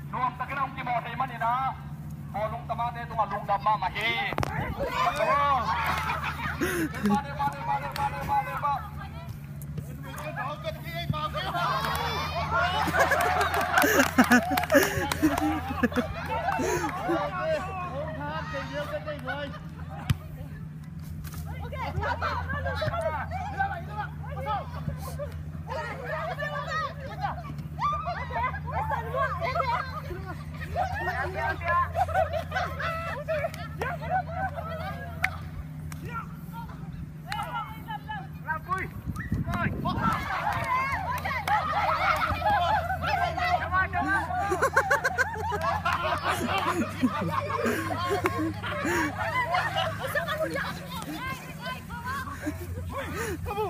Nuam tak kena mungkin mau teman ini na. Bolong tamate itu ngalung dama mahi. Mane ba. Kamu